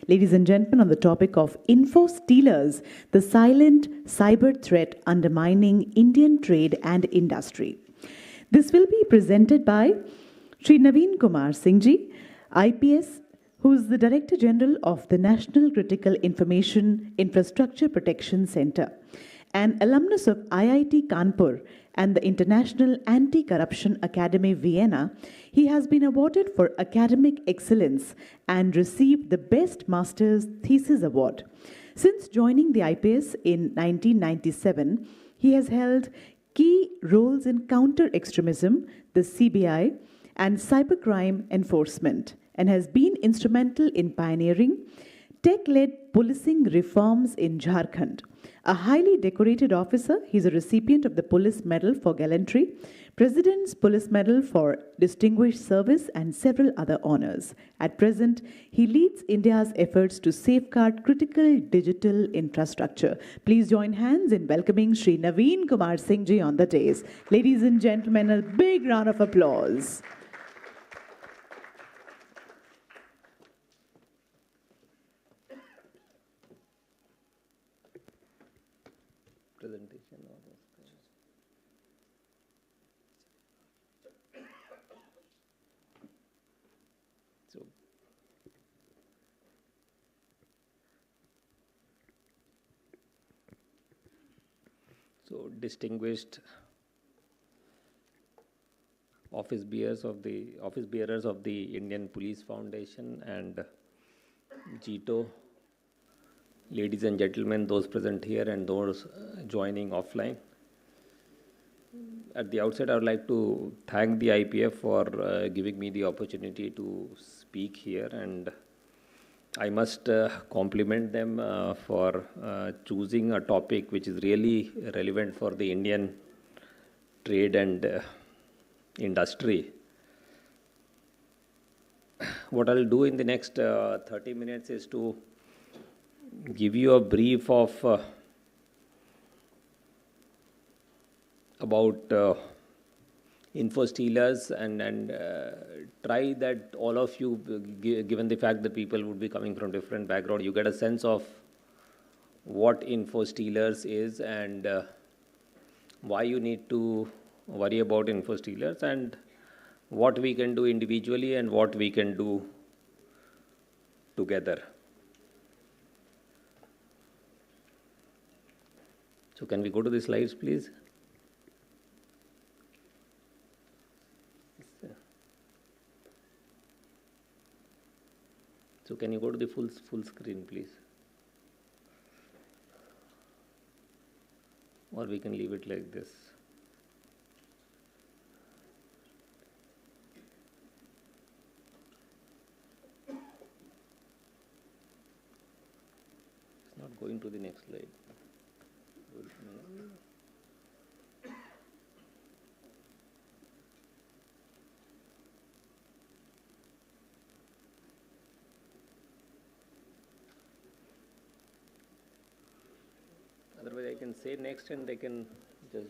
ladies and gentlemen, on the topic of Infostealers, the silent cyber threat undermining Indian trade and industry. This will be presented by Shri Navin Kumar Singh ji, IPS, who is the Director General of the National Critical Information Infrastructure Protection Center, an alumnus of IIT Kanpur and the International Anti-Corruption Academy Vienna. He has been awarded for academic excellence and received the Best Master's Thesis Award. Since joining the IPS in 1997, he has held key roles in counter-extremism, the CBI, and cybercrime enforcement, and has been instrumental in pioneering tech-led policing reforms in Jharkhand. A highly decorated officer, he is a recipient of the Police Medal for Gallantry, President's Police Medal for Distinguished Service, and several other honors. At present, he leads India's efforts to safeguard critical digital infrastructure. Please join hands in welcoming Shri Navin Kumar Singh ji on the dais. Ladies and gentlemen, a big round of applause. Presentation or so distinguished office bearers of the Indian Police Foundation and GITO, ladies and gentlemen, those present here and those joining offline. At the outset, I would like to thank the IPF for giving me the opportunity to speak here, and I must compliment them for choosing a topic which is really relevant for the Indian trade and industry. What I'll do in the next 30 minutes is to give you a brief of about Infostealers and try that all of you, given the fact that people would be coming from different background, you get a sense of what Infostealers is and why you need to worry about Infostealers and what we can do individually and what we can do together. So can we go to the slides, please? So can you go to the full screen, please? Or we can leave it like this. It's not going to the next slide. Otherwise, I can say next and they can just.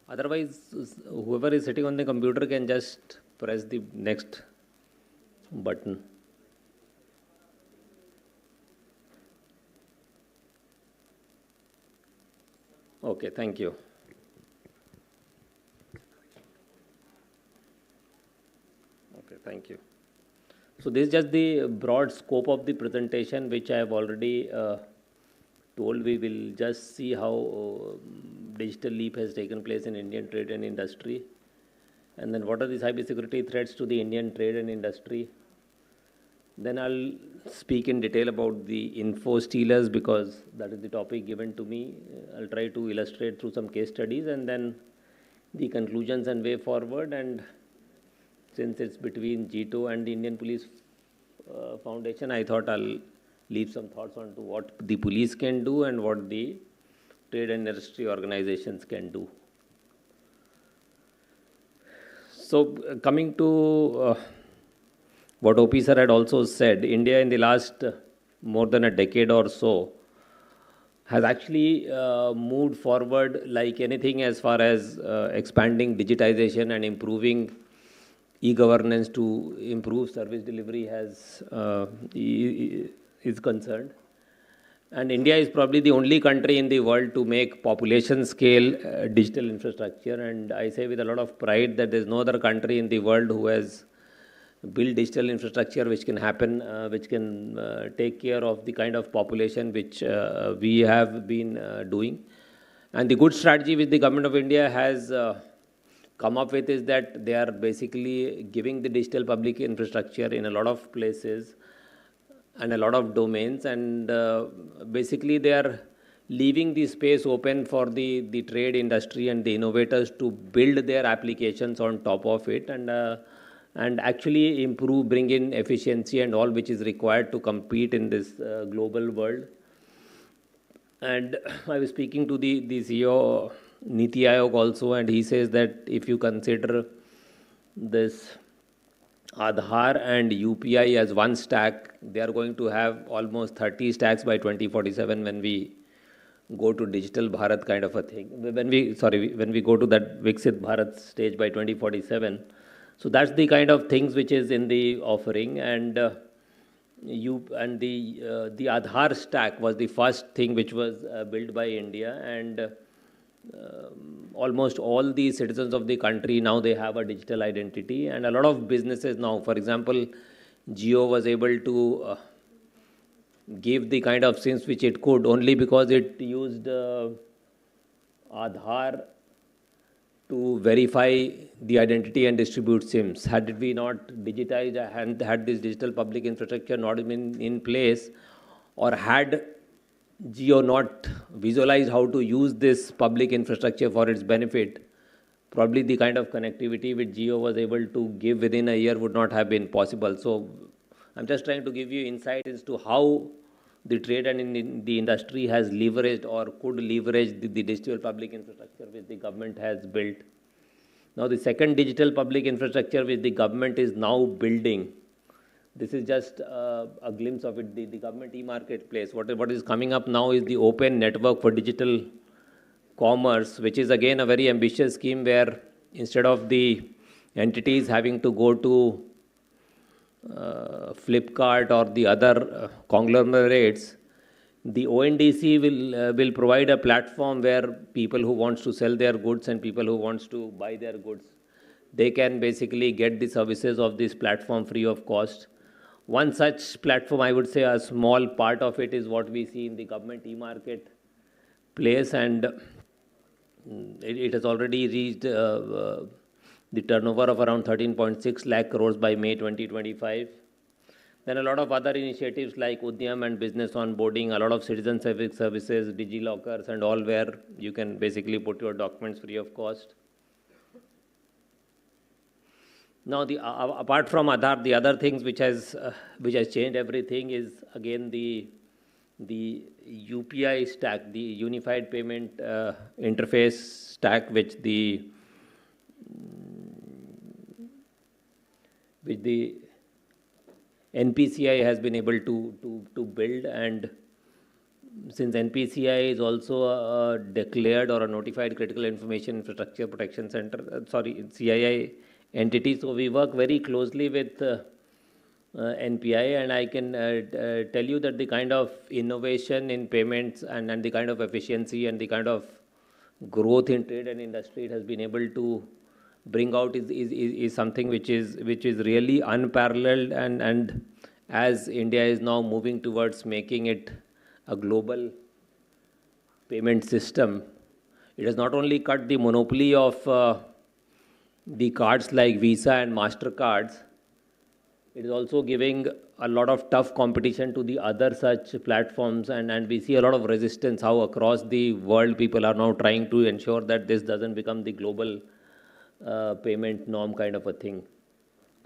Otherwise, whoever is sitting on the computer can just press the next button. Okay, thank you. Okay, thank you. So this is just the broad scope of the presentation, which I have already told. We will just see how digital leap has taken place in Indian trade and industry, and then what are the cybersecurity threats to the Indian trade and industry. Then I'll speak in detail about the Infostealers because that is the topic given to me. I'll try to illustrate through some case studies and then the conclusions and way forward. And since it's between GITO and the Indian Police Foundation, I thought I'll leave some thoughts on to what the police can do and what the trade and industry organizations can do. So coming to what OP sir had also said, India in the last more than a decade or so has actually moved forward like anything as far as expanding digitization and improving e-governance to improve service delivery is concerned. And India is probably the only country in the world to make population scale digital infrastructure. And I say with a lot of pride that there's no other country in the world who has built digital infrastructure which can happen, which can take care of the kind of population which we have been doing. And the good strategy which the government of India has come up with is that they are basically giving the digital public infrastructure in a lot of places and a lot of domains, and basically they are leaving the space open for the trade industry and the innovators to build their applications on top of it, and actually improve, bring in efficiency and all which is required to compete in this global world. And I was speaking to the CEO Niti Aayog also, and he says that if you consider this Aadhaar and UPI as one stack, they are going to have almost 30 stacks by 2047 when we go to digital Bharat kind of a thing. When we go to that Viksit Bharat stage by 2047. So that's the kind of things which is in the offering, and the Aadhaar stack was the first thing which was built by India, and almost all the citizens of the country now they have a digital identity, and a lot of businesses now, for example, Jio was able to give the kind of SIMs which it could only because it used Aadhaar to verify the identity and distribute SIMs. Had we not digitized and had this digital public infrastructure not been in place, or had Jio not visualized how to use this public infrastructure for its benefit, probably the kind of connectivity which Jio was able to give within a year would not have been possible. So I'm just trying to give you insight as to how the trade and in the industry has leveraged or could leverage the digital public infrastructure which the government has built. Now the second digital public infrastructure which the government is now building, this is just a glimpse of it, the government e-marketplace. What is coming up now is the open network for digital commerce, which is again a very ambitious scheme where instead of the entities having to go to Flipkart or the other conglomerates, the ONDC will provide a platform where people who wants to sell their goods and people who wants to buy their goods, they can basically get the services of this platform free of cost. One such platform, I would say a small part of it is what we see in the government e-market place, and it has already reached the turnover of around 13.6 lakh crores by May 2025. Then a lot of other initiatives like Udyam and business onboarding, a lot of citizen civic services, DigiLockers and all, where you can basically put your documents free of cost. Now, apart from Aadhaar, the other things which has changed everything is again the UPI stack, the Unified Payment Interface stack, which the NPCI has been able to build. And since NPCI is also a declared or a notified critical information infrastructure protection center, CII entity, so we work very closely with NPI, and I can tell you that the kind of innovation in payments and the kind of efficiency and the kind of growth in trade and industry it has been able to bring out is something which is really unparalleled, and as India is now moving towards making it a global payment system, it has not only cut the monopoly of the cards like Visa and MasterCards, it is also giving a lot of tough competition to the other such platforms, and we see a lot of resistance how across the world people are now trying to ensure that this doesn't become the global payment norm kind of a thing.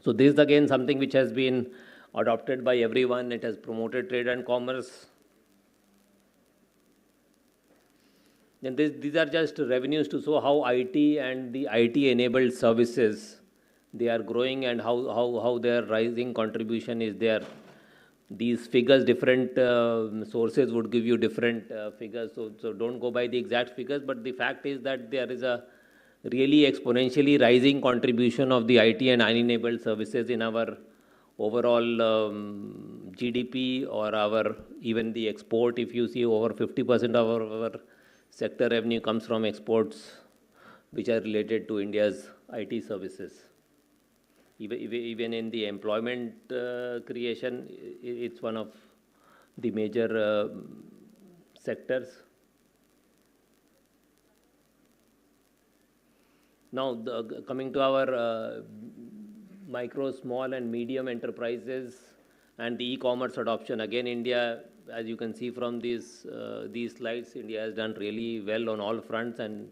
So this is again something which has been adopted by everyone. It has promoted trade and commerce. And these are just revenues to show how IT and the IT-enabled services, they are growing, and how their rising contribution is there. these figures, different sources would give you different figures. So don't go by the exact figures, but the fact is that there is a really exponentially rising contribution of the IT and unenabled services in our overall GDP, or our even the export. If you see, over 50% of our sector revenue comes from exports, which are related to India's IT services. Even in the employment creation, it's one of the major sectors. Now, coming to our micro, small and medium enterprises and the e-commerce adoption. Again, India, as you can see from these slides, India has done really well on all fronts, and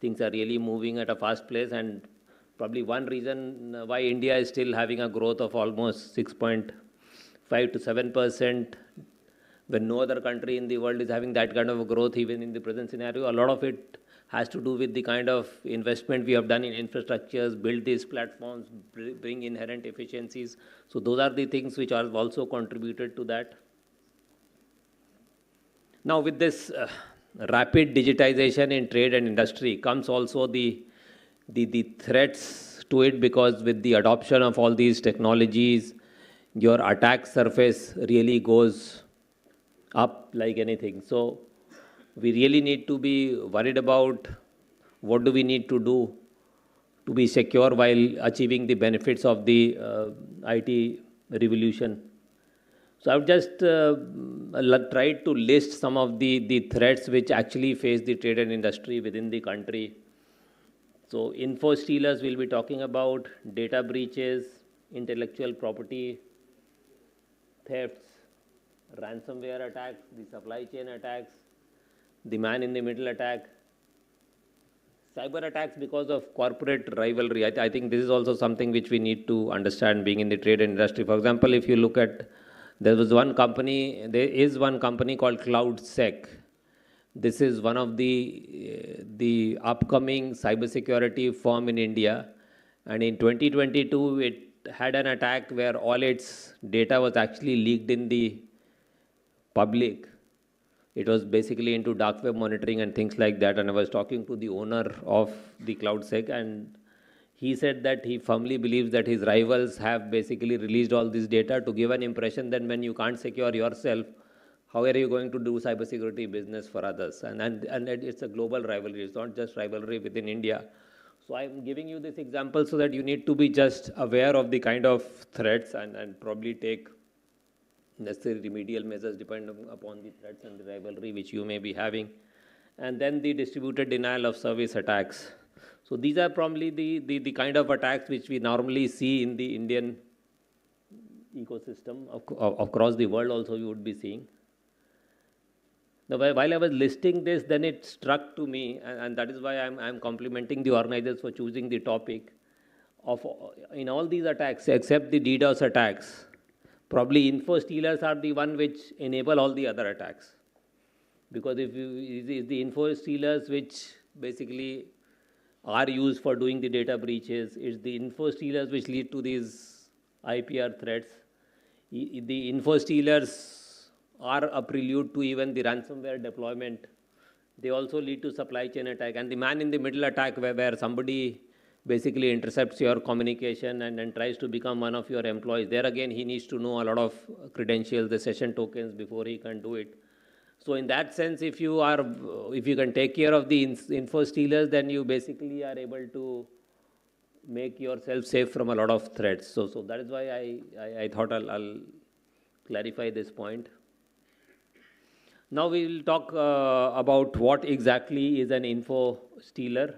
things are really moving at a fast pace. And probably one reason why India is still having a growth of almost 6.5 to 7%, when no other country in the world is having that kind of a growth, even in the present scenario. A lot of it has to do with the kind of investment we have done in infrastructures, build these platforms, bring inherent efficiencies. So those are the things which are also contributed to that. Now, with this rapid digitization in trade and industry comes also the threats to it, because with the adoption of all these technologies, your attack surface really goes up like anything. So we really need to be worried about what do we need to do to be secure while achieving the benefits of the IT revolution. So I've just tried to list some of the threats which actually face the trade and industry within the country. So Infostealers will be talking about data breaches, intellectual property thefts, ransomware attacks, the supply chain attacks, the man in the middle attack, cyber attacks because of corporate rivalry. I think this is also something which we need to understand, being in the trade and industry. For example, if you look at, there is one company called CloudSec. This is one of the upcoming cybersecurity firm in India, and in 2022 it had an attack where all its data was actually leaked in the public. It was basically into dark web monitoring and things like that. And I was talking to the owner of the CloudSec, and he said that he firmly believes that his rivals have basically released all this data to give an impression that when you can't secure yourself, how are you going to do cybersecurity business for others? And it's a global rivalry. It's not just rivalry within India. So I'm giving you this example so that you need to be just aware of the kind of threats and probably take necessary remedial measures depending upon the threats and the rivalry which you may be having. And then the distributed denial of service attacks. So these are probably the kind of attacks which we normally see in the Indian ecosystem. Across the world also you would be seeing. Now, while I was listing this, then it struck to me, and that is why I'm complimenting the organizers for choosing the topic of, in all these attacks, except the DDoS attacks, probably Infostealers are the one which enable all the other attacks. Because if it's the Infostealers which basically are used for doing the data breaches, it's the Infostealers which lead to these IPR threats. The Infostealers are a prelude to even the ransomware deployment. They also lead to supply chain attack. And the man in the middle attack, where somebody basically intercepts your communication and tries to become one of your employees. There again, he needs to know a lot of credentials, the session tokens before he can do it. So in that sense, if you can take care of the Infostealers, then you basically are able to make yourself safe from a lot of threats. So that is why I thought I'll clarify this point. Now we will talk about what exactly is an Infostealer.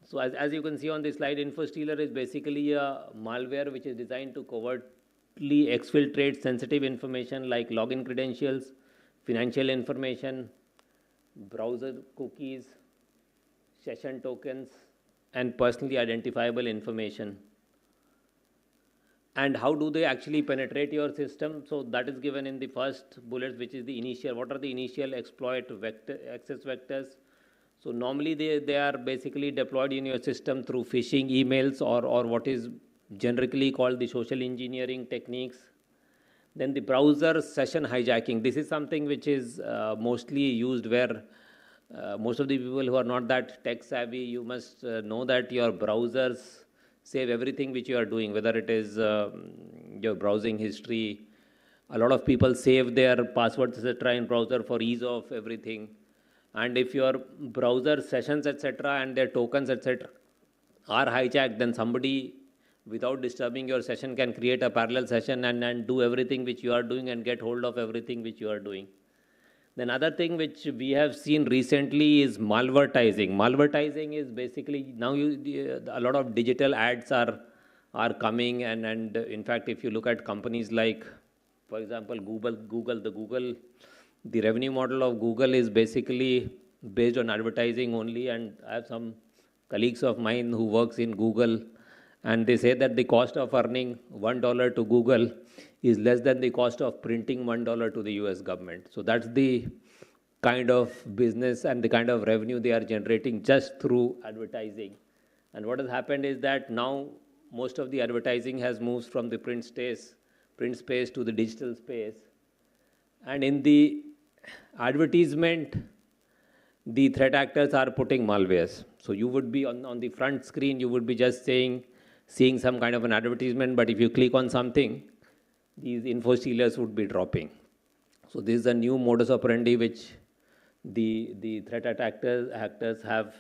So as you can see on this slide, Infostealer is basically a malware which is designed to covertly exfiltrate sensitive information like login credentials, financial information, browser cookies, session tokens, and personally identifiable information. And how do they actually penetrate your system? So that is given in the first bullet, which is the initial. What are the initial exploit access vectors? So normally they are basically deployed in your system through phishing emails or what is generically called the social engineering techniques. Then the browser session hijacking. This is something which is mostly used where most of the people who are not that tech savvy, you must know that your browsers save everything which you are doing, whether it is your browsing history. A lot of people save their passwords, etc., in browser for ease of everything. And if your browser sessions, etc., and their tokens, etc., are hijacked, then somebody, without disturbing your session, can create a parallel session and do everything which you are doing and get hold of everything which you are doing. Then other thing which we have seen recently is malvertising. Malvertising is basically now a lot of digital ads are coming, and in fact, if you look at companies like, for example, the revenue model of Google is basically based on advertising only. And I have some colleagues of mine who works in Google, and they say that the cost of earning $1 to Google is less than the cost of printing $1 to the US government. So that's the kind of business and the kind of revenue they are generating just through advertising. And what has happened is that now most of the advertising has moved from the print space to the digital space. And in the advertisement, the threat actors are putting malwares. So you would be on the front screen, you would be just seeing some kind of an advertisement, but if you click on something, these infostealers would be dropping. So this is a new modus operandi which the threat actors have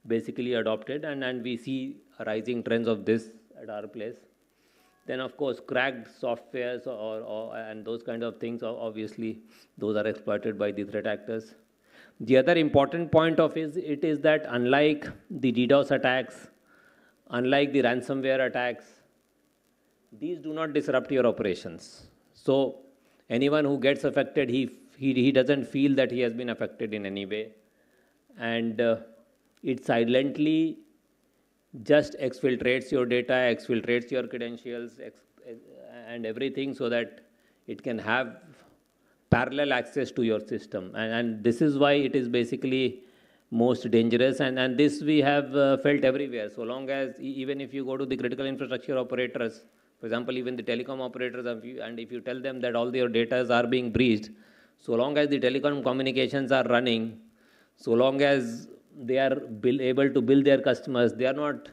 basically adopted, and we see rising trends of this at our place. Then of course cracked softwares and those kind of things, obviously those are exploited by the threat actors. The other important point of it is that unlike the DDoS attacks, unlike the ransomware attacks, these do not disrupt your operations. So anyone who gets affected, he doesn't feel that he has been affected in any way, and it silently just exfiltrates your data, exfiltrates your credentials, and everything, so that it can have parallel access to your system. And this is why it is basically most dangerous, and this we have felt everywhere. So long as, even if you go to the critical infrastructure operators, for example, even the telecom operators, and if you tell them that all their data are being breached, so long as the telecom communications are running, so long as they are able to bill their customers, they are not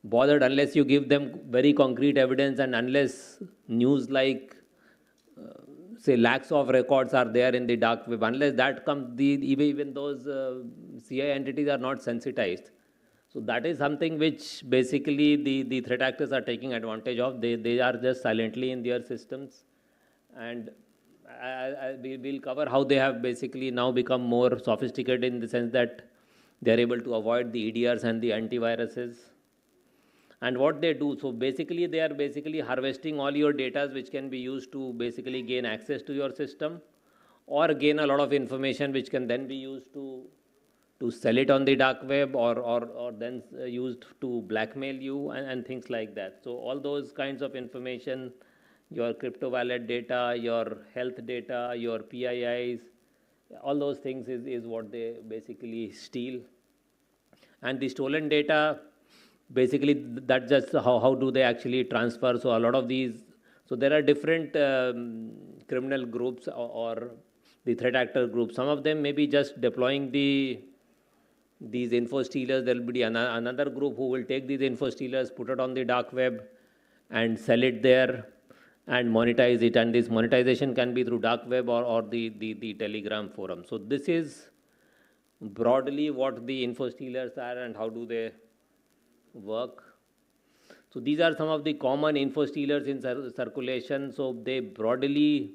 bothered unless you give them very concrete evidence, and unless news like say lakhs of records are there in the dark web, unless that comes, even those CI entities are not sensitized. So that is something which basically the threat actors are taking advantage of. They are just silently in their systems, and we will cover how they have basically now become more sophisticated in the sense that they are able to avoid the EDRs and the antiviruses. And what they do, so basically they are basically harvesting all your data which can be used to basically gain access to your system, or gain a lot of information which can then be used to sell it on the dark web, or then used to blackmail you, and things like that. So all those kinds of information, your crypto wallet data, your health data, your PIIs, all those things is what they basically steal. And the stolen data, basically that's just how do they actually transfer. So a lot of these, so there are different criminal groups or the threat actor groups. Some of them may be just deploying these infostealers. There will be another group who will take these infostealers, put it on the dark web and sell it there and monetize it. And this monetization can be through dark web or the Telegram forum. So this is broadly what the infostealers are and how do they work. So these are some of the common infostealers in circulation. So they broadly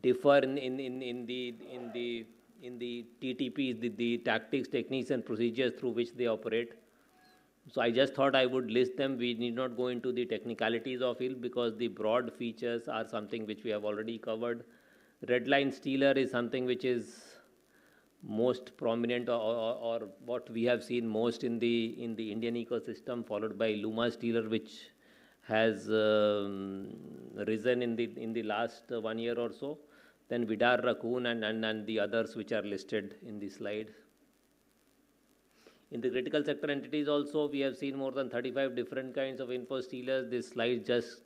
differ in the TTPs, the tactics, techniques, and procedures through which they operate. So I just thought I would list them. We need not go into the technicalities of it because the broad features are something which we have already covered. Red line stealer is something which is most prominent or what we have seen most in the Indian ecosystem, followed by Luma stealer, which has risen in the last 1 year or so. Then Vidar Raccoon and the others which are listed in the slide. In the critical sector entities also, we have seen more than 35 different kinds of infostealers. This slide just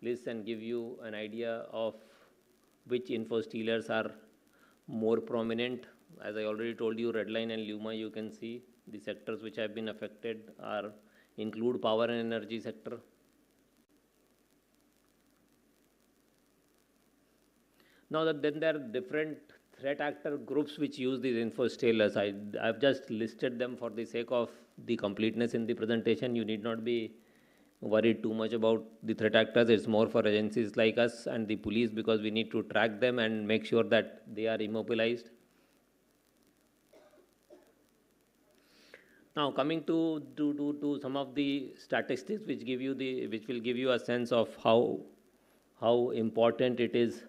list and give you an idea of which infostealers are more prominent. As I already told you, Redline and Luma, you can see the sectors which have been affected are include power and energy sector. Now that then there are different threat actor groups which use these infostealers. I've just listed them for the sake of the completeness in the presentation. You need not be worried too much about the threat actors. It's more for agencies like us and the police, because we need to track them and make sure that they are immobilized. Now coming to some of the statistics which will give you a sense of how important it is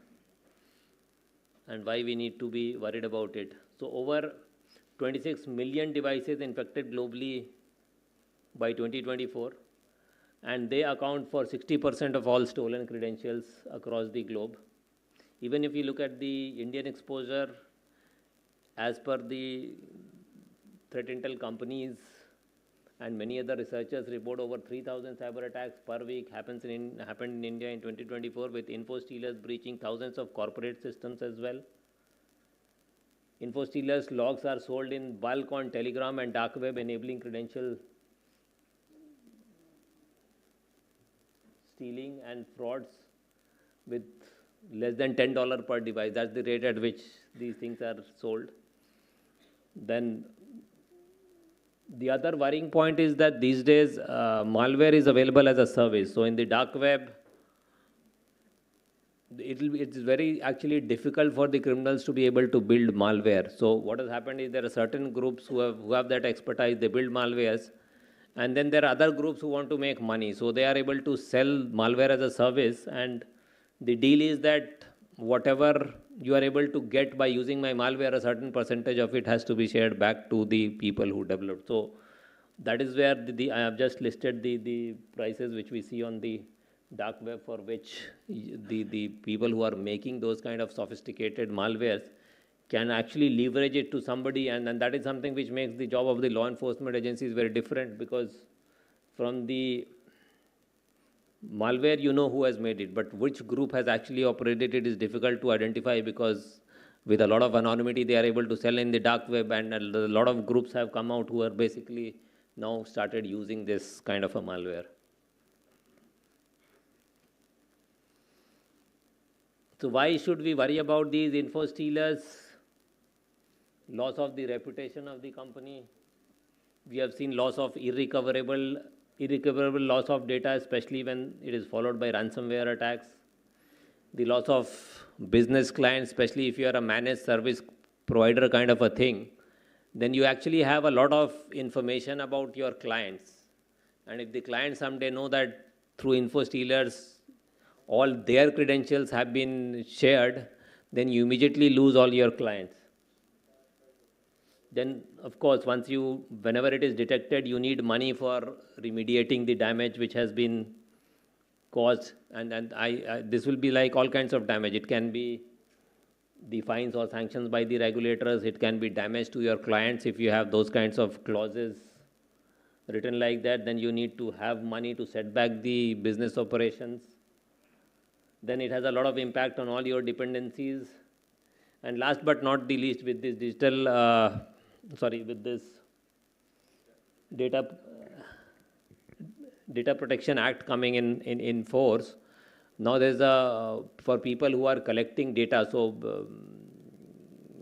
and why we need to be worried about it. So over 26 million devices infected globally by 2024, and they account for 60% of all stolen credentials across the globe. Even if you look at the Indian exposure, as per the threat intel companies and many other researchers report, over 3,000 cyber attacks per week happened in India in 2024, with infostealers breaching thousands of corporate systems as well. Infostealers logs are sold in bulk on Telegram and dark web, enabling credential stealing and frauds with less than $10 per device. That's the rate at which these things are sold. Then the other worrying point is that these days malware is available as a service. So in the dark web, it's very actually difficult for the criminals to be able to build malware. So what has happened is there are certain groups who have that expertise. They build malwares, and then there are other groups who want to make money. So they are able to sell malware as a service, and the deal is that whatever you are able to get by using my malware, a certain percentage of it has to be shared back to the people who developed. So that is where I have just listed the prices which we see on the dark web, for which the people who are making those kind of sophisticated malwares can actually leverage it to somebody, and that is something which makes the job of the law enforcement agencies very different, because from the malware you know who has made it, but which group has actually operated it is difficult to identify, because with a lot of anonymity they are able to sell in the dark web, and a lot of groups have come out who are basically now started using this kind of a malware. So why should we worry about these infostealers? Loss of the reputation of the company. We have seen loss of irrecoverable loss of data, especially when it is followed by ransomware attacks. The loss of business clients, especially if you are a managed service provider kind of a thing, then you actually have a lot of information about your clients. And if the clients someday know that through infostealers all their credentials have been shared, then you immediately lose all your clients. Then, of course, whenever it is detected, you need money for remediating the damage which has been caused. And this will be like all kinds of damage. It can be the fines or sanctions by the regulators. It can be damage to your clients. If you have those kinds of clauses written like that, then you need to have money to set back the business operations. Then it has a lot of impact on all your dependencies. And last but not the least, with this with this Data Protection Act coming in force, now there's for people who are collecting data, so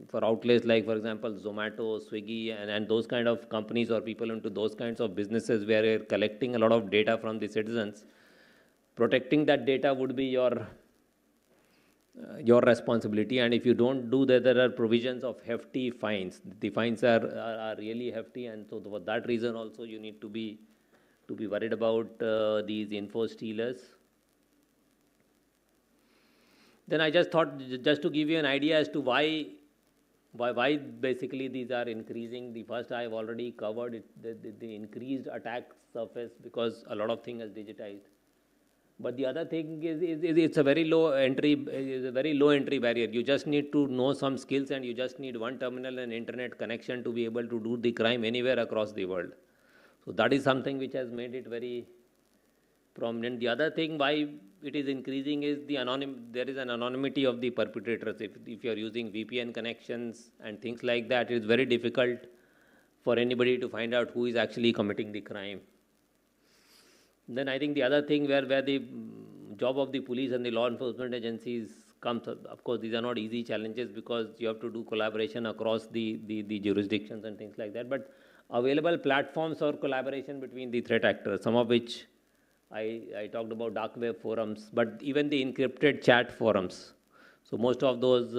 for outlets like, for example, Zomato, Swiggy, and those kind of companies, or people into those kinds of businesses where you're collecting a lot of data from the citizens, protecting that data would be your responsibility. And if you don't do that, there are provisions of hefty fines. The fines are really hefty, and so for that reason also you need to be worried about these infostealers. Then I just thought, just to give you an idea as to why basically these are increasing. The first I have already covered it, the increased attack surface, because a lot of things are digitized. But the other thing is it's a very low entry barrier. You just need to know some skills, and you just need one terminal and internet connection to be able to do the crime anywhere across the world. So that is something which has made it very, prominent. The other thing why it is increasing is there is an anonymity of the perpetrators. If you are using VPN connections and things like that, it is very difficult for anybody to find out who is actually committing the crime. Then I think the other thing where the job of the police and the law enforcement agencies comes, of course, these are not easy challenges because you have to do collaboration across the jurisdictions and things like that. But available platforms for collaboration between the threat actors, some of which I talked about dark web forums, but even the encrypted chat forums. So most of those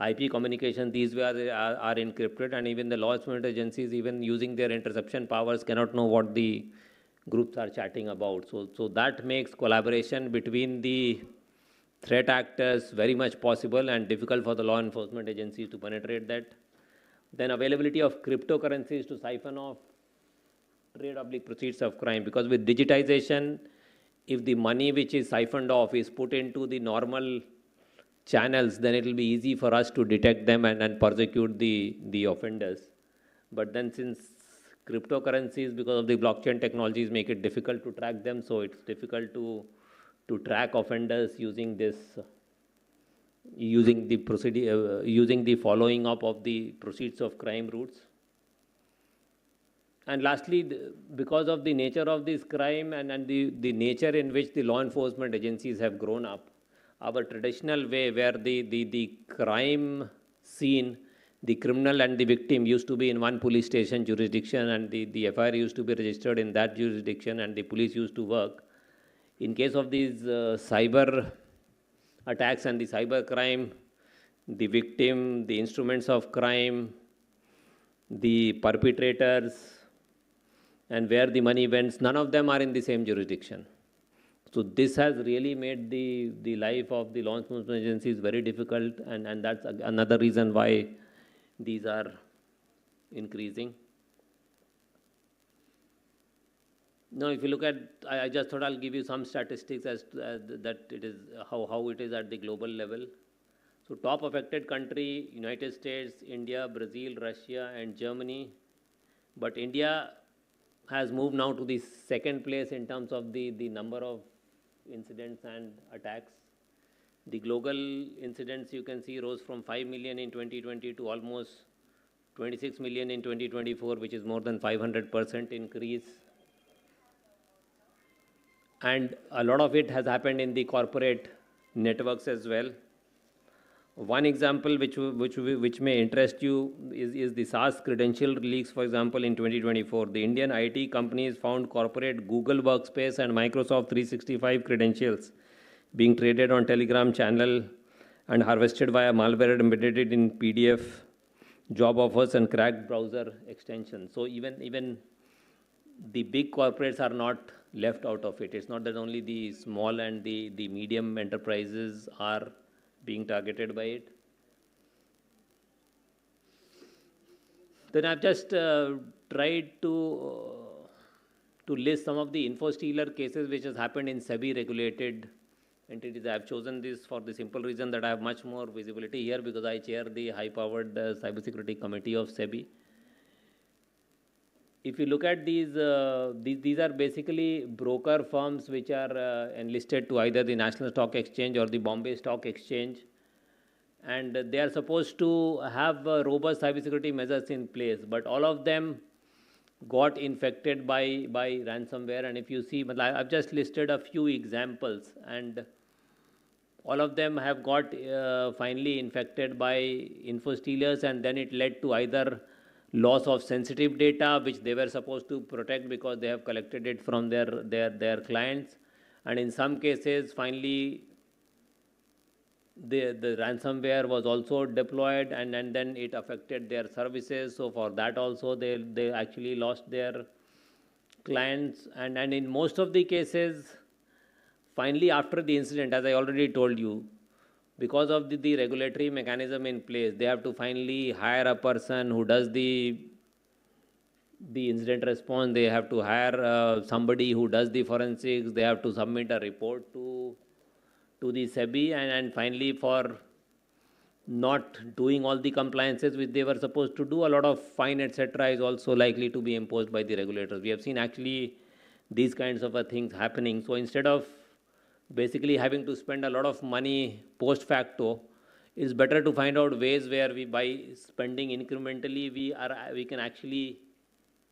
IP communication these way are encrypted, and even the law enforcement agencies, even using their interception powers, cannot know what the groups are chatting about. So that makes collaboration between the threat actors very much possible and difficult for the law enforcement agencies to penetrate that. Then availability of cryptocurrencies to siphon off trade oblique proceeds of crime, because with digitization, if the money which is siphoned off is put into the normal channels, then it will be easy for us to detect them and persecute the offenders. But then since cryptocurrencies, because of the blockchain technologies, make it difficult to track them, so it's difficult to track offenders using this, using the following up of the proceeds of crime routes. And lastly, because of the nature of this crime and the nature in which the law enforcement agencies have grown up, our traditional way where the crime scene, the criminal and the victim used to be in one police station jurisdiction, and the FIR used to be registered in that jurisdiction, and the police used to work. In case of these cyber attacks and the cyber crime, the victim, the instruments of crime, the perpetrators, and where the money went, none of them are in the same jurisdiction. So this has really made the life of the law enforcement agencies very difficult, and that's another reason why these are increasing. Now, if you look at, I just thought I'll give you some statistics as to, that it is how it is at the global level. So top affected country, United States, India, Brazil, Russia, and Germany. But India has moved now to the second place in terms of the number of incidents and attacks. The global incidents, you can see, rose from 5 million in 2020 to almost 26 million in 2024, which is more than 500% increase. And a lot of it has happened in the corporate networks as well. One example which may interest you is the SaaS credential leaks. For example, in 2024, the Indian IT companies found corporate Google Workspace and Microsoft 365 credentials being traded on Telegram channel and harvested via malware embedded in PDF, job offers, and cracked browser extensions. So even the big corporates are not left out of it. It's not that only the small and the medium enterprises are being targeted by it. Then I've just tried to list some of the Infostealer cases which has happened in SEBI regulated entities. I've chosen this for the simple reason that I have much more visibility here because I chair the high-powered cybersecurity committee of SEBI. If you look at these are basically broker firms which are enlisted to either the National Stock Exchange or the Bombay Stock Exchange, and they are supposed to have robust cybersecurity measures in place, but all of them got infected by ransomware. And if you see, I've just listed a few examples, and all of them have got finally infected by Infostealers, and then it led to either loss of sensitive data which they were supposed to protect because they have collected it from their clients, and in some cases finally the ransomware was also deployed, and then it affected their services. So for that also they actually lost their clients, and in most of the cases finally after the incident, as I already told you, because of the regulatory mechanism in place, they have to finally hire a person who does the incident response. They have to hire somebody who does the forensics. They have to submit a report to the SEBI, and finally for not doing all the compliances which they were supposed to do, a lot of fine, etc., is also likely to be imposed by the regulators. We have seen actually these kinds of things happening. So instead of basically having to spend a lot of money post facto, it's better to find out ways where we, by spending incrementally, we can actually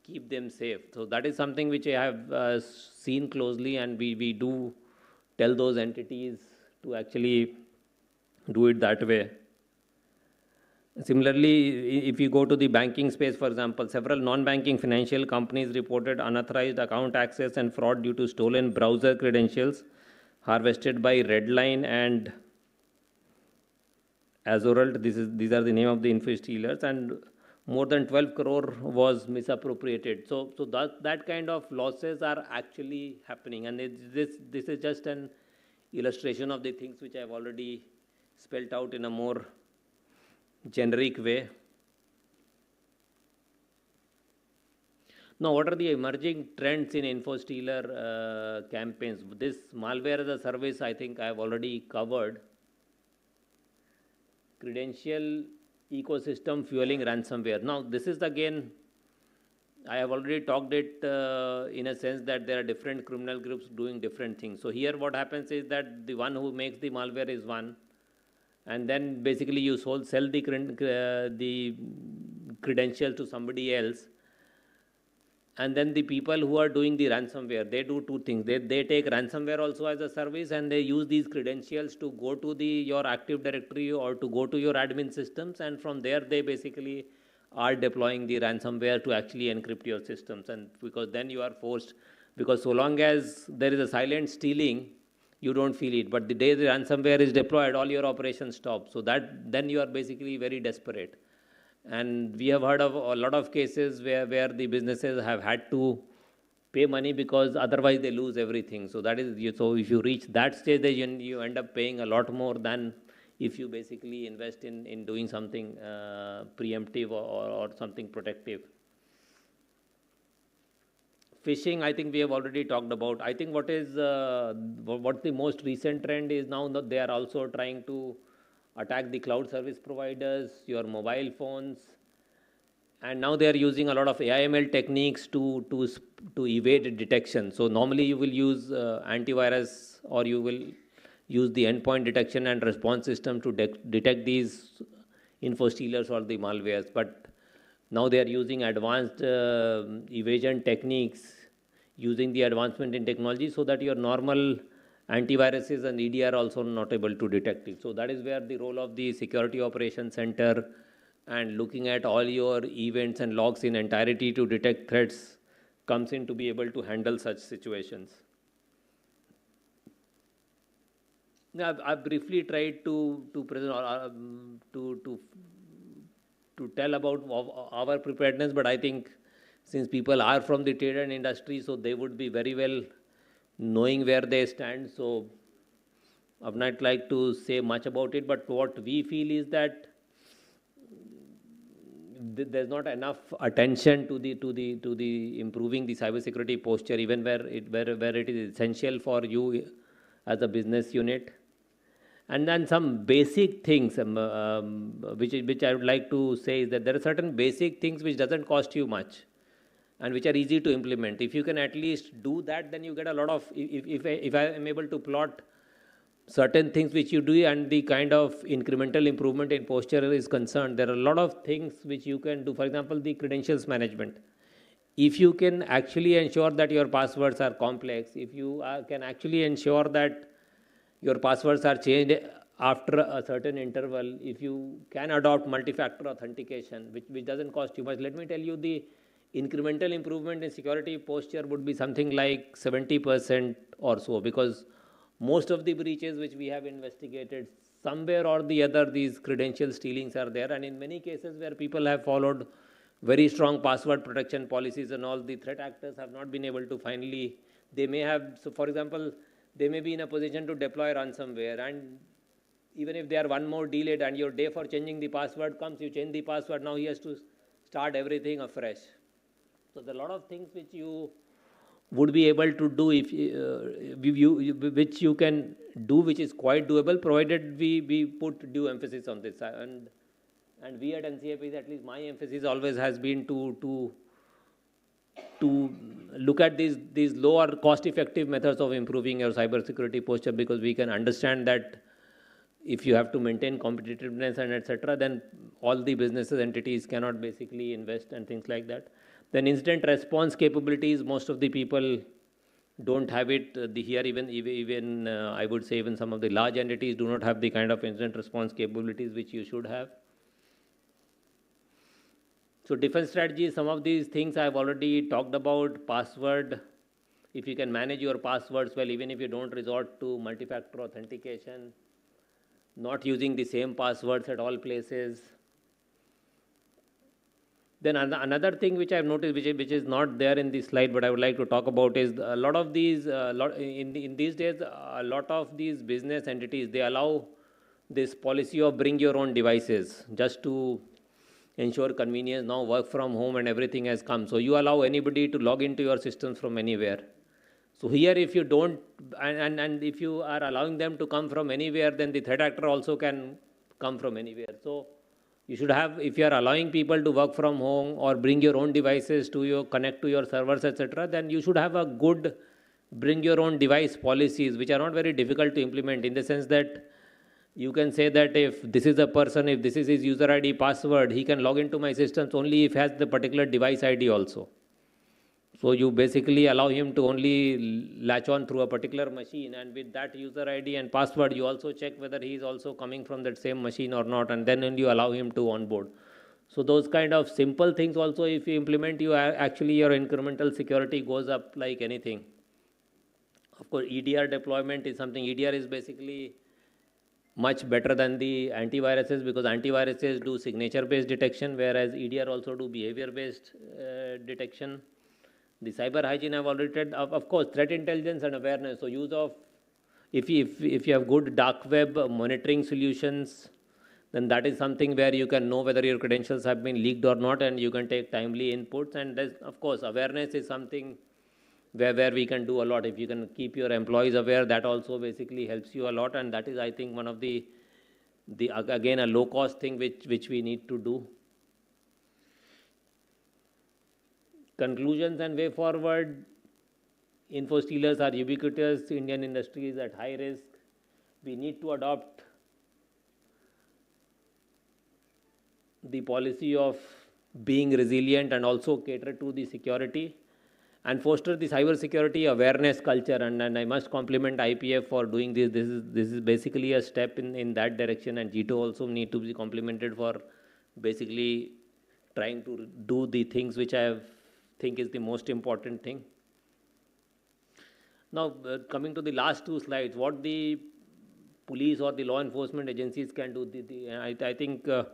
keep them safe. So that is something which I have seen closely, and we do tell those entities to actually do it that way. Similarly, if you go to the banking space, for example, several non-banking financial companies reported unauthorized account access and fraud due to stolen browser credentials harvested by Redline and Azuralt. These are the name of the Infostealers, and more than 12 crore was misappropriated. So that kind of losses are actually happening, and this is just an illustration of the things which I have already spelled out in a more generic way. Now, what are the emerging trends in Infostealer campaigns? This malware as a service, I think I have already covered. Credential ecosystem fueling ransomware. Now, this is again, I have already talked it in a sense that there are different criminal groups doing different things. So here what happens is that the one who makes the malware is one, and then basically you sell the credentials to somebody else, and then the people who are doing the ransomware, they do two things. They take ransomware also as a service, and they use these credentials to go to your Active Directory or to go to your admin systems, and from there they basically are deploying the ransomware to actually encrypt your systems. And because then you are forced, because so long as there is a silent stealing, you don't feel it, but the day the ransomware is deployed, all your operations stop. So that then you are basically very desperate. And we have heard of a lot of cases where the businesses have had to pay money because otherwise they lose everything. So that is, so if you reach that stage, then you end up paying a lot more than if you basically invest in doing something preemptive or something protective. Phishing, I think we have already talked about. I think what the most recent trend is now that they are also trying to attack the cloud service providers, your mobile phones, and now they are using a lot of AIML techniques to evade detection. So normally you will use antivirus, or you will use the endpoint detection and response system to detect these infostealers or the malwares, but now they are using advanced evasion techniques, using the advancement in technology, so that your normal antiviruses and ED are also not able to detect it. So that is where the role of the Security Operations Center and looking at all your events and logs in entirety to detect threats comes in, to be able to handle such situations. Now, I've briefly tried to present to tell about our preparedness, but I think since people are from the trade and industry, so they would be very well knowing where they stand. So I would not like to say much about it, but what we feel is that there's not enough attention to the improving the cybersecurity posture, even where it is essential for you as a business unit. And then some basic things which I would like to say is that there are certain basic things which doesn't cost you much and which are easy to implement. If you can at least do that, then you get a lot of, if I am able to plot certain things which you do and the kind of incremental improvement in posture is concerned, there are a lot of things which you can do. For example, the credentials management. If you can actually ensure that your passwords are complex, if you can actually ensure that your passwords are changed after a certain interval, if you can adopt multi-factor authentication, which doesn't cost you much, let me tell you, the incremental improvement in security posture would be something like 70% or so, because most of the breaches which we have investigated, somewhere or the other, these credential stealings are there, and in many cases where people have followed very strong password protection policies and all, the threat actors have not been able to finally, they may have, so for example, they may be in a position to deploy ransomware, and even if they are one more delayed and your day for changing the password comes, you change the password, now he has to start everything afresh. So there are a lot of things which you would be able to do, if which you can do, which is quite doable, provided we put due emphasis on this. And we at NCIIPC, at least my emphasis always has been to look at these lower cost effective methods of improving your cybersecurity posture, because we can understand that if you have to maintain competitiveness and etc., then all the businesses entities cannot basically invest and things like that. Then incident response capabilities, most of the people don't have it. Here even I would say even some of the large entities do not have the kind of incident response capabilities which you should have. So defense strategy, some of these things I've already talked about. Password, if you can manage your passwords well, even if you don't resort to multi-factor authentication, not using the same passwords at all places. Then another thing which I've noticed, which is not there in this slide, but I would like to talk about, is a lot of these, in these days, a lot of these business entities, they allow this policy of bring your own devices just to ensure convenience. Now work from home and everything has come. So you allow anybody to log into your systems from anywhere. So here if you don't, and if you are allowing them to come from anywhere, then the threat actor also can come from anywhere. So you should have, if you are allowing people to work from home or bring your own devices to your, connect to your servers, etc., then you should have a good bring your own device policies, which are not very difficult to implement, in the sense that you can say that if this is a person, if this is his user ID password, he can log into my systems only if he has the particular device ID also. So you basically allow him to only latch on through a particular machine, and with that user ID and password, you also check whether he is also coming from that same machine or not, and then only you allow him to onboard. So those kind of simple things also, if you implement, you actually your incremental security goes up like anything. Of course, EDR deployment is something. EDR is basically much better than the antiviruses, because antiviruses do signature-based detection, whereas EDR also do behavior-based detection. The cyber hygiene I've already said. Of course, threat intelligence and awareness. So use of, if you have good dark web monitoring solutions, then that is something where you can know whether your credentials have been leaked or not, and you can take timely inputs. And of course, awareness is something where we can do a lot. If you can keep your employees aware, that also basically helps you a lot. And that is, I think, one of the again, a low cost thing which we need to do. Conclusions and way forward. Infostealers are ubiquitous. Indian industry is at high risk. We need to adopt the policy of being resilient and also cater to the security, and foster the cybersecurity awareness culture. And I must compliment IPF for doing this. This is basically a step in that direction, and GTO also need to be complimented for basically trying to do the things which I think is the most important thing. Now, coming to the last two slides, what the police or the law enforcement agencies can do. I think the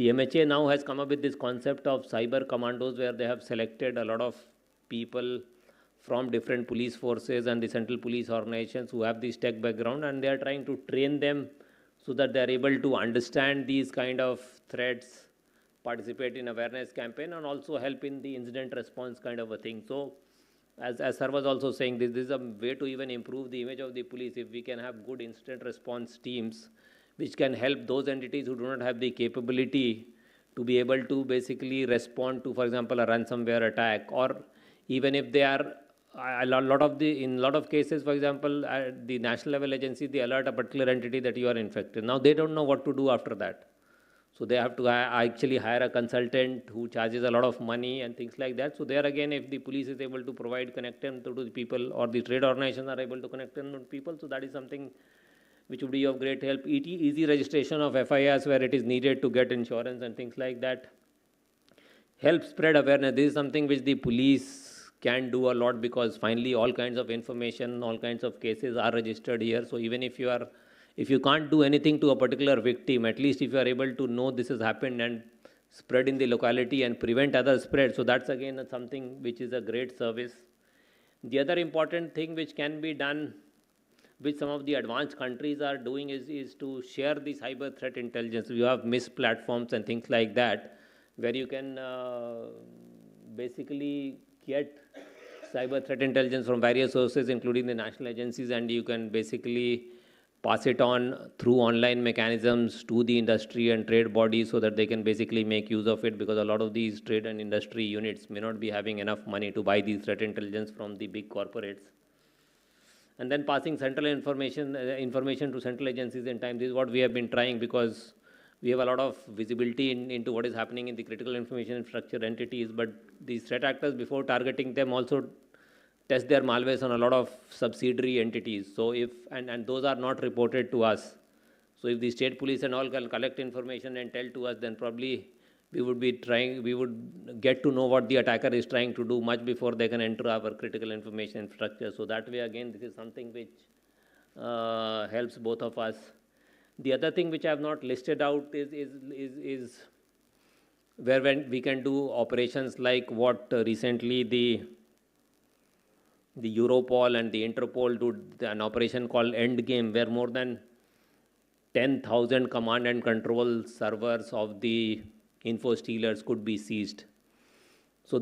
MHA now has come up with this concept of cyber commandos, where they have selected a lot of people from different police forces and the central police organizations who have this tech background, and they are trying to train them so that they are able to understand these kind of threats, participate in awareness campaign, and also help in the incident response kind of a thing. So as sir was also saying, this is a way to even improve the image of the police. If we can have good incident response teams which can help those entities who do not have the capability to be able to basically respond to, for example, a ransomware attack, or even if they are in a lot of cases, for example, the national level agency, they alert a particular entity that you are infected. Now they don't know what to do after that. So they have to actually hire a consultant who charges a lot of money and things like that. So there again, if the police is able to provide connect to the people, or the trade organizations are able to connect them to people, so that is something which would be of great help. Easy registration of FIRs where it is needed to get insurance and things like that. Help spread awareness. This is something which the police can do a lot, because finally all kinds of information, all kinds of cases are registered here. So even if you can't do anything to a particular victim, at least if you are able to know this has happened and spread in the locality and prevent other spread, so that's again something which is a great service. The other important thing which can be done, which some of the advanced countries are doing, is to share the cyber threat intelligence. You have MISP platforms and things like that, where you can basically get cyber threat intelligence from various sources, including the national agencies, and you can basically pass it on through online mechanisms to the industry and trade bodies so that they can basically make use of it, because a lot of these trade and industry units may not be having enough money to buy these threat intelligence from the big corporates. And then passing central information to central agencies in time. This is what we have been trying, because we have a lot of visibility into what is happening in the critical information infrastructure entities, but these threat actors, before targeting them, also test their malwares on a lot of subsidiary entities. So if, and those are not reported to us. So if the state police and all can collect information and tell to us, then probably we would get to know what the attacker is trying to do much before they can enter our critical information infrastructure. So that way, again, this is something which helps both of us. The other thing which I have not listed out is where when we can do operations like what recently the Europol and the Interpol did an operation called Endgame, where more than 10,000 command and control servers of the Infostealers could be seized. So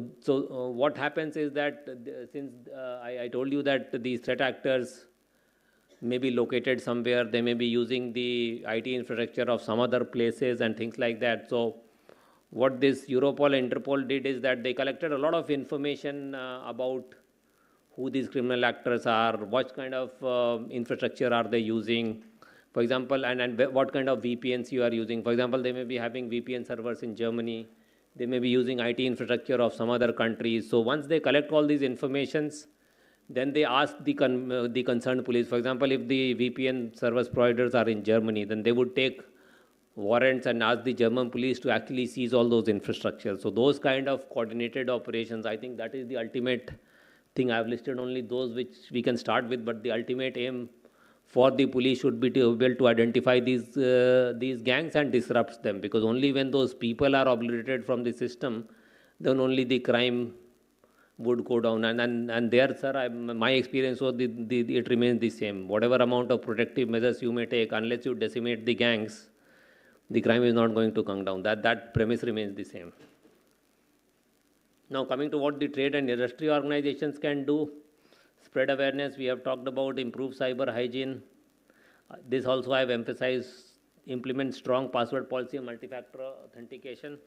what happens is that since I told you that these threat actors may be located somewhere, they may be using the IT infrastructure of some other places and things like that. So what this Europol and Interpol did is that they collected a lot of information about who these criminal actors are, what kind of infrastructure are they using, for example, and what kind of VPNs you are using. For example, they may be having VPN servers in Germany. They may be using IT infrastructure of some other countries. So once they collect all these informations, then they ask the concerned police. For example, if the VPN service providers are in Germany, then they would take warrants and ask the German police to actually seize all those infrastructures. So those kind of coordinated operations, I think that is the ultimate thing. I've listed only those which we can start with, but the ultimate aim for the police should be to be able to identify these gangs and disrupt them, because only when those people are obliterated from the system, then only the crime would go down. And there, sir, my experience was it remains the same. Whatever amount of protective measures you may take, unless you decimate the gangs, the crime is not going to come down. That premise remains the same. Now, coming to what the trade and industry organizations can do, spread awareness, we have talked about, improve cyber hygiene. This also I have emphasized, implement strong password policy and multi-factor authentication.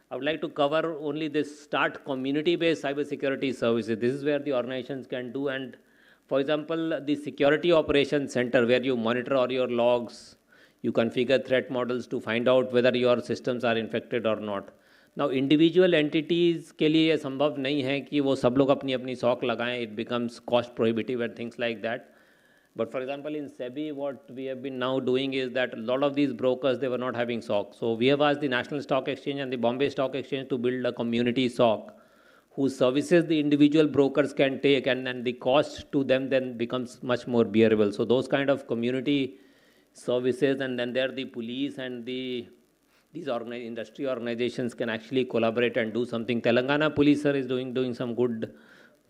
I would like to cover only this, start community-based cybersecurity services. This is where the organizations can do. And for example, the security operations center, where you monitor all your logs, you configure threat models to find out whether your systems are infected or not. Now, individual entities के लिए संभव नहीं है कि वो सब लोग अपनी अपनी SOC लगाएं. It becomes cost prohibitive and things like that. But for example, in SEBI, what we have been now doing is that a lot of these brokers, they were not having SOC. So we have asked the National Stock Exchange and the Bombay Stock Exchange to build a community SOC whose services the individual brokers can take, and the cost to them then becomes much more bearable. So those kind of community services, and then there the police and these industry organizations can actually collaborate and do something. Telangana Police, sir, is doing some good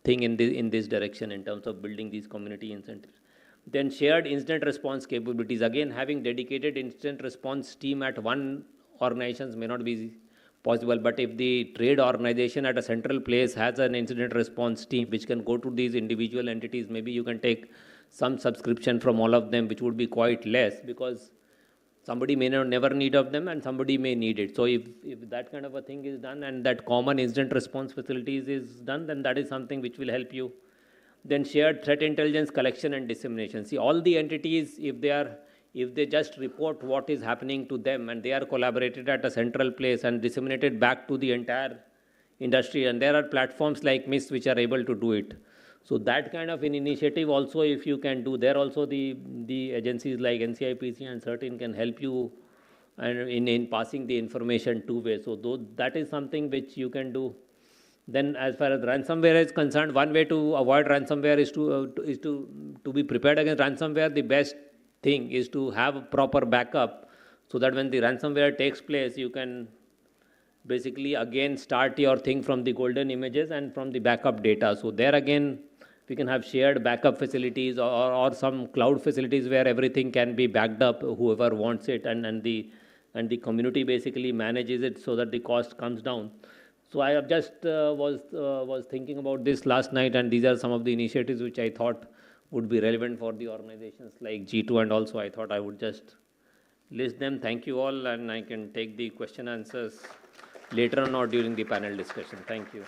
thing in this direction in terms of building these community incentives. Then shared incident response capabilities. Again, having dedicated incident response team at one organization may not be possible, but if the trade organization at a central place has an incident response team which can go to these individual entities, maybe you can take some subscription from all of them, which would be quite less, because somebody may never need of them and somebody may need it. So if that kind of a thing is done and that common incident response facilities is done, then that is something which will help you. Then shared threat intelligence collection and dissemination. See, all the entities, if they just report what is happening to them and they are collaborated at a central place and disseminated back to the entire industry, and there are platforms like MIST which are able to do it. So that kind of an initiative also, if you can do, there also the agencies like NCIIPC and certain can help you and in passing the information two-way. So that is something which you can do. Then as far as ransomware is concerned, one way to avoid ransomware is to be prepared against ransomware. The best thing is to have a proper backup, so that when the ransomware takes place, you can basically again start your thing from the golden images and from the backup data. So there again, we can have shared backup facilities or some cloud facilities where everything can be backed up, whoever wants it, and the community basically manages it so that the cost comes down. So I have just was thinking about this last night, and these are some of the initiatives which I thought would be relevant for the organizations like G2, and also I thought I would just list them. Thank you all, and I can take the question answers later on or during the panel discussion. Thank you.